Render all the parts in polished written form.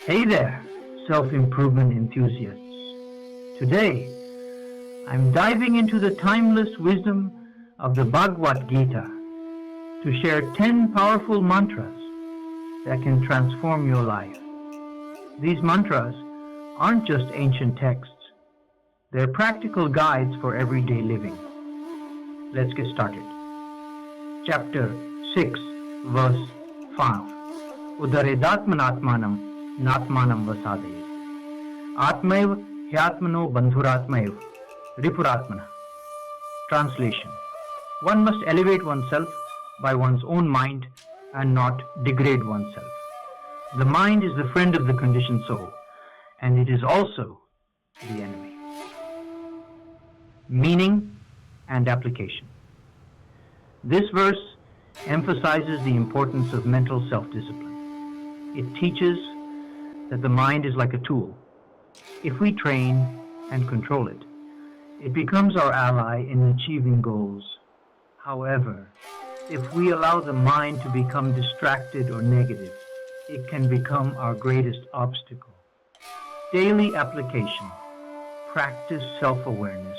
Hey there, self-improvement enthusiasts. Today, I'm diving into the timeless wisdom of the Bhagavad Gita to share 10 powerful mantras that can transform your life. These mantras aren't just ancient texts, they're practical guides for everyday living. Let's get started. Chapter 6, verse 5. Udaredatmanatmanam natmanam vasadaya. Atmaiv hyatmano bandhuratmaiv ripuratmana. Translation. One must elevate oneself by one's own mind and not degrade oneself. The mind is the friend of the conditioned soul, and it is also the enemy. Meaning and application. This verse emphasizes the importance of mental self-discipline. It teaches that the mind is like a tool. If we train and control it, it becomes our ally in achieving goals. However, if we allow the mind to become distracted or negative, it can become our greatest obstacle. Daily application. Practice self-awareness.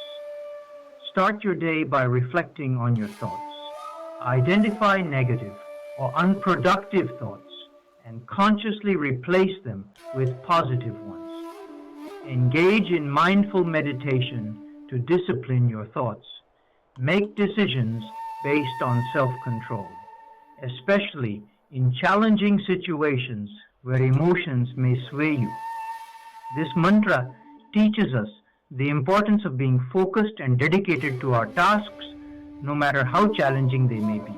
Start your day by reflecting on your thoughts. Identify negative or unproductive thoughts and consciously replace them with positive ones. Engage in mindful meditation to discipline your thoughts. Make decisions based on self-control, especially in challenging situations where emotions may sway you. This mantra teaches us the importance of being focused and dedicated to our tasks, no matter how challenging they may be.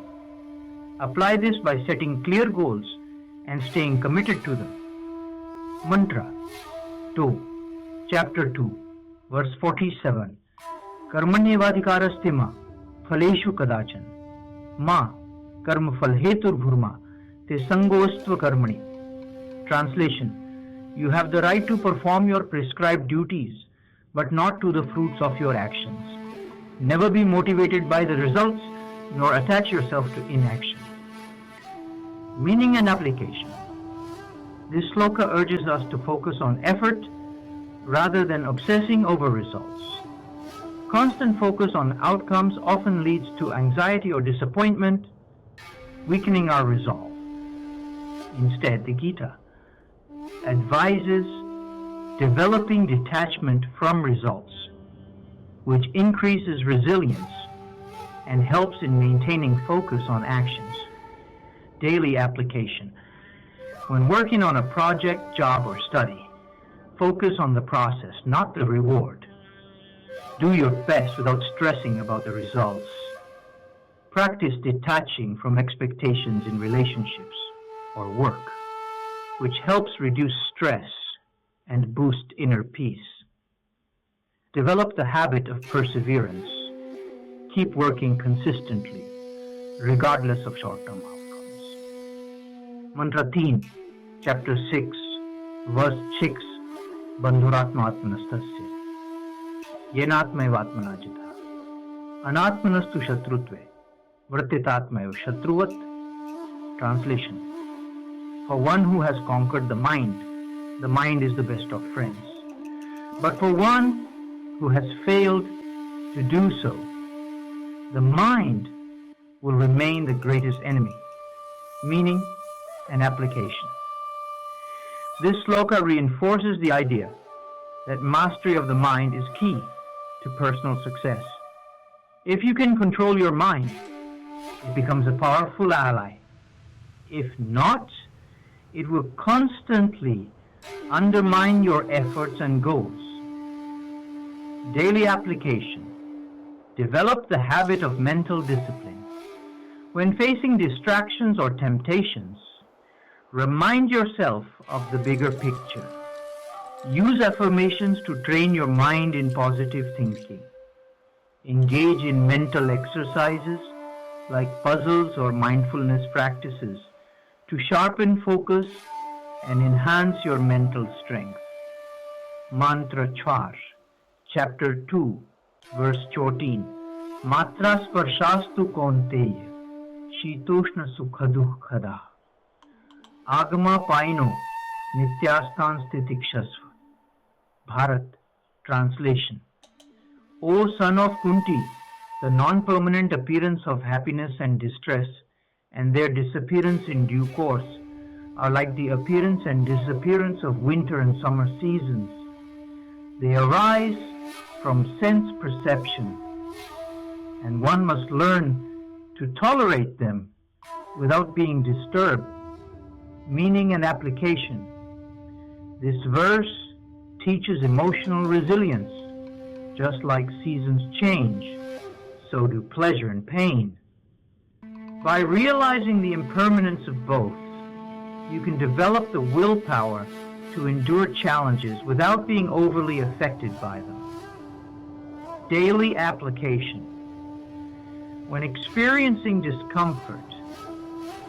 Apply this by setting clear goals and staying committed to them. Mantra 2, Chapter 2, verse 47. Karmanyevadhikaraste ma phaleshu kadachan ma karma phalhetur bhurma te sangostva karmani. Translation. You have the right to perform your prescribed duties, but not to the fruits of your actions. Never be motivated by the results, nor attach yourself to inaction. Meaning and application. This sloka urges us to focus on effort rather than obsessing over results. Constant focus on outcomes often leads to anxiety or disappointment, weakening our resolve. Instead, the Gita advises developing detachment from results, which increases resilience and helps in maintaining focus on actions. Daily application. When working on a project, job, or study, focus on the process, not the reward. Do your best without stressing about the results. Practice detaching from expectations in relationships or work, which helps reduce stress and boost inner peace. Develop the habit of perseverance. Keep working consistently, regardless of short-term outcomes. Mantra 3, Chapter 6, verse 6. Bandhuratma atmanastasya yenatmaivatmana jita anatmanastu shatrutve vrtitatmaiv shatruvat. Translation. For one who has conquered the mind is the best of friends. But for one who has failed to do so, the mind will remain the greatest enemy. Meaning and application. This sloka reinforces the idea that mastery of the mind is key to personal success. If you can control your mind, it becomes a powerful ally. If not, it will constantly undermine your efforts and goals. Daily application. Develop the habit of mental discipline. When facing distractions or temptations, remind yourself of the bigger picture. Use affirmations to train your mind in positive thinking. Engage in mental exercises like puzzles or mindfulness practices to sharpen focus and enhance your mental strength. Mantra 4, Chapter 2, verse 14. Matra sparshastu konteya shitoshna sukhadukh khada. Agama paino Nityastan Stitikshasva. Bharat. Translation. O son of Kunti, the non-permanent appearance of happiness and distress and their disappearance in due course are like the appearance and disappearance of winter and summer seasons. They arise from sense perception, and one must learn to tolerate them without being disturbed. Meaning and application. This verse teaches emotional resilience. Just like seasons change, so do pleasure and pain. By realizing the impermanence of both, you can develop the willpower to endure challenges without being overly affected by them. Daily application. When experiencing discomfort,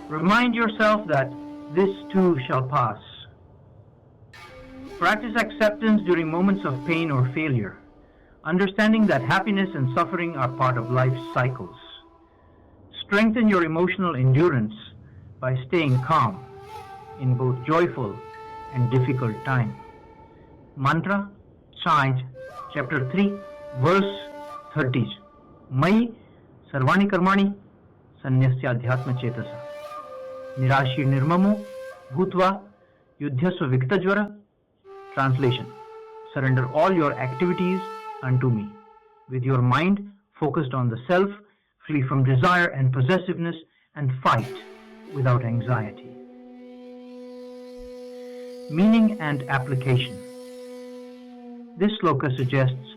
remind yourself that this too shall pass. Practice acceptance during moments of pain or failure, understanding that happiness and suffering are part of life's cycles. Strengthen your emotional endurance by staying calm in both joyful and difficult times. Mantra, chant, chapter 3, verse 30. Mai sarvani karmani sanyasya adhyatma chetasa. Nirashi nirmamo bhutva yudhyasva viktajvara. Translation. Surrender all your activities unto me. With your mind focused on the self, free from desire and possessiveness, and fight without anxiety. Meaning and application. This sloka suggests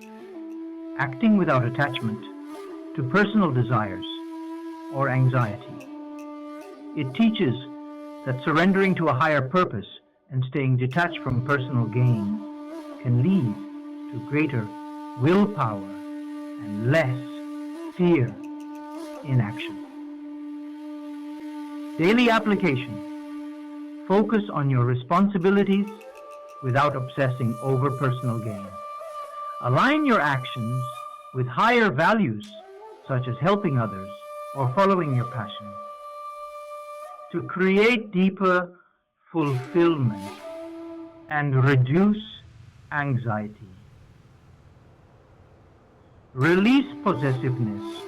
acting without attachment to personal desires or anxiety. It teaches that surrendering to a higher purpose and staying detached from personal gain can lead to greater willpower and less fear in action. Daily application. Focus on your responsibilities without obsessing over personal gain. Align your actions with higher values such as helping others or following your passion. To create deeper fulfillment and reduce anxiety. Release possessiveness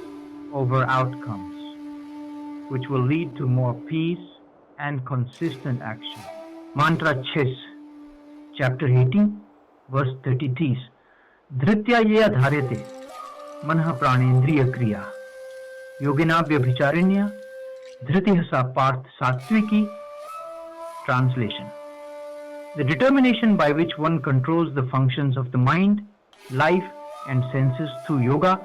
over outcomes, which will lead to more peace and consistent action. Mantra Chess, chapter 18, verse 33. Dhritya ye adharete manha pranendriya kriya yogina vyabhicharinya dhritiha sa parth sattviki. Translation. The determination by which one controls the functions of the mind, life, and senses through yoga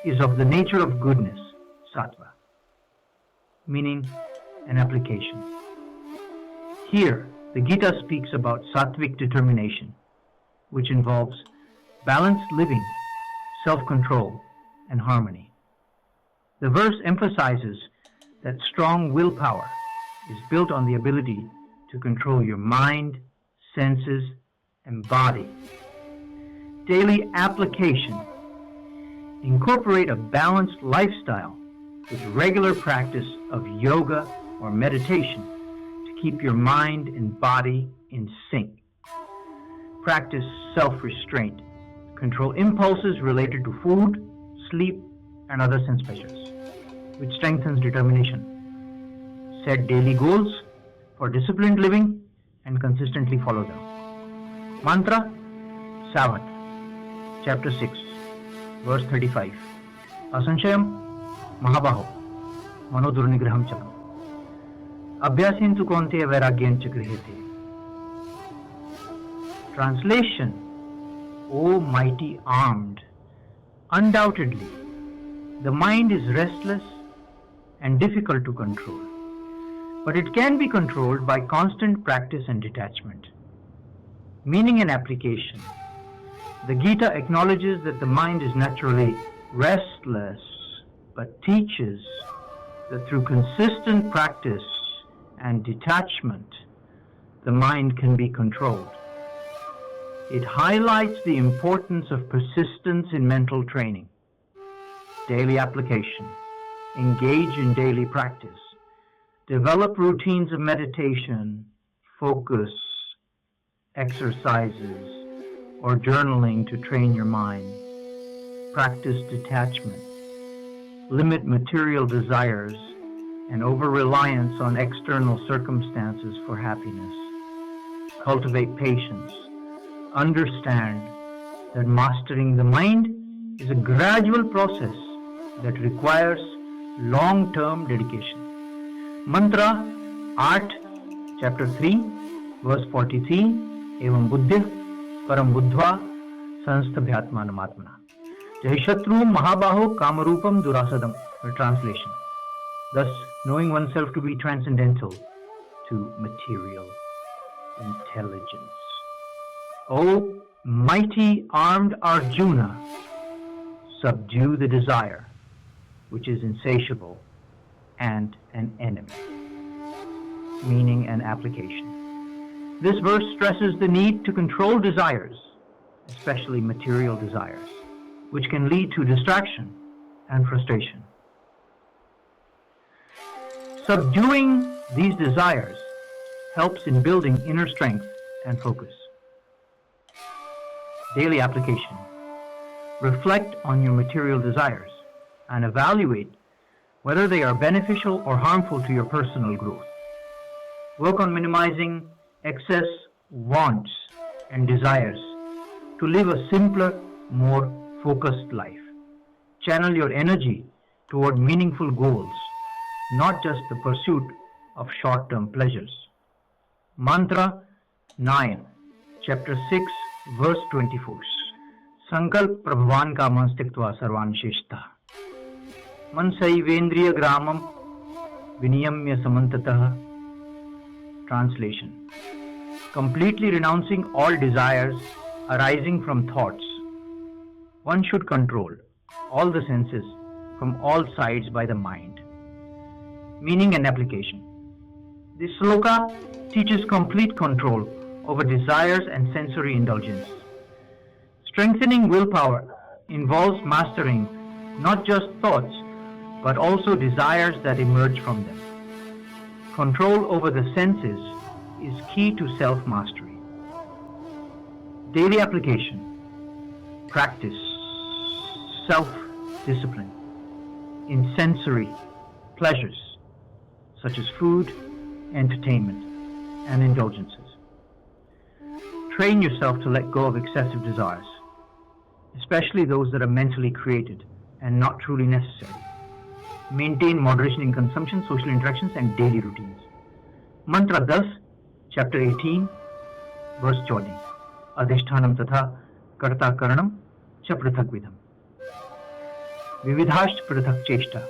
is of the nature of goodness, sattva. Meaning and application. Here, the Gita speaks about sattvic determination, which involves balanced living, self-control, and harmony. The verse emphasizes that strong willpower is built on the ability to control your mind, senses, and body. Daily application. Incorporate a balanced lifestyle with regular practice of yoga or meditation to keep your mind and body in sync. Practice self-restraint. Control impulses related to food, sleep, and other sense pleasures, which strengthens determination. Set daily goals for disciplined living and consistently follow them. Mantra, Savat, chapter 6, verse 35. Asanshayam Mahabaho Manodurnigraham Chakam Abhyasin tu konte vairagyan chakrihete. Translation. O mighty armed, undoubtedly, the mind is restless and difficult to control, but it can be controlled by constant practice and detachment. Meaning and application. The Gita acknowledges that the mind is naturally restless, but teaches that through consistent practice and detachment, the mind can be controlled. It highlights the importance of persistence in mental training. Daily application. Engage in daily practice. Develop routines of meditation, focus, exercises, or journaling to train your mind. Practice detachment. Limit material desires and over-reliance on external circumstances for happiness. Cultivate patience. Understand that mastering the mind is a gradual process that requires long-term dedication. Mantra 8, chapter 3, verse 43, Evam buddhya param buddhva sansthabhyatmanam. Jai Shatru Mahabaho Kamarupam Durasadam. Her translation. Thus, knowing oneself to be transcendental to material intelligence. O mighty armed Arjuna, subdue the desire, which is insatiable and an enemy. Meaning and application. This verse stresses the need to control desires, especially material desires, which can lead to distraction and frustration. Subduing these desires helps in building inner strength and focus. Daily application. Reflect on your material desires and evaluate whether they are beneficial or harmful to your personal growth. Work on minimizing excess wants and desires to live a simpler, more focused life. Channel your energy toward meaningful goals, not just the pursuit of short-term pleasures. Mantra 9, chapter 6, verse 24. Sankalp prabhavan kamam stiktva sarvan sheshta. Mansaivendriya gramam viniyamya samantatah. Translation. Completely renouncing all desires arising from thoughts, one should control all the senses from all sides by the mind. Meaning and application. This sloka teaches complete control over desires and sensory indulgence. Strengthening willpower involves mastering not just thoughts, but also desires that emerge from them. Control over the senses is key to self-mastery. Daily application. Practice self-discipline in sensory pleasures such as food, entertainment, and indulgences. Train yourself to let go of excessive desires, especially those that are mentally created and not truly necessary. Maintain moderation in consumption, social interactions, and daily routines. Mantra 10, chapter 18, verse 14. Adhishthanam tatha karta karanam cha prathak vidham. Vividhasht prathak cheshta.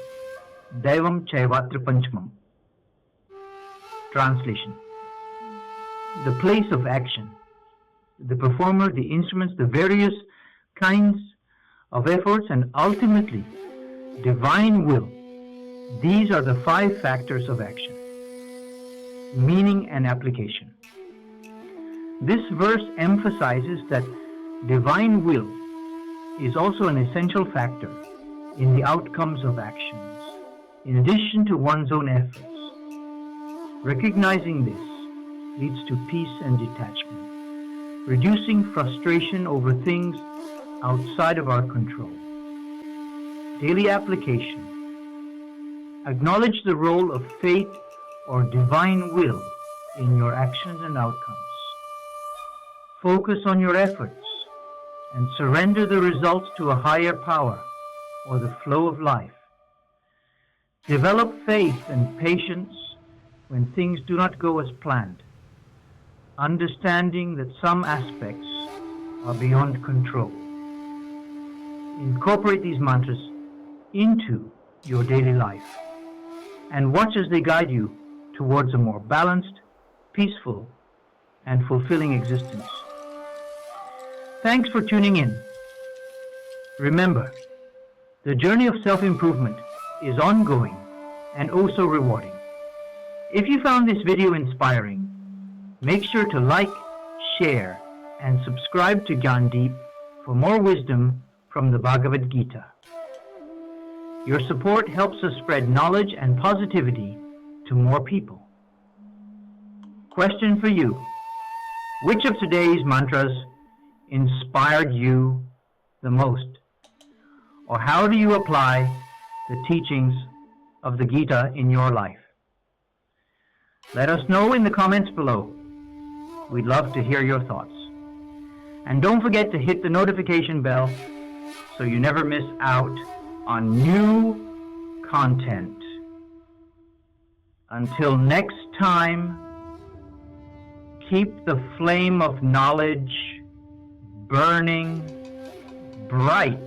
Daivam chayvatra panchamam. Translation. The place of action, the performer, the instruments, the various kinds of efforts, and ultimately divine will. These are the 5 factors of action. Meaning and application. This verse emphasizes that divine will is also an essential factor in the outcomes of actions, in addition to one's own efforts. Recognizing this leads to peace and detachment, reducing frustration over things outside of our control. Daily application. Acknowledge the role of fate or divine will in your actions and outcomes. Focus on your efforts and surrender the results to a higher power or the flow of life. Develop faith and patience when things do not go as planned, understanding that some aspects are beyond control. Incorporate these mantras into your daily life and watch as they guide you towards a more balanced, peaceful, and fulfilling existence. Thanks for tuning in. Remember, the journey of self-improvement is ongoing and oh so rewarding. If you found this video inspiring, make sure to like, share, and subscribe to Gyaan Deep for more wisdom from the Bhagavad Gita. Your support helps us spread knowledge and positivity to more people. Question for you. Which of today's mantras inspired you the most? Or how do you apply the teachings of the Gita in your life? Let us know in the comments below. We'd love to hear your thoughts. And don't forget to hit the notification bell so you never miss out on new content. Until next time, keep the flame of knowledge burning bright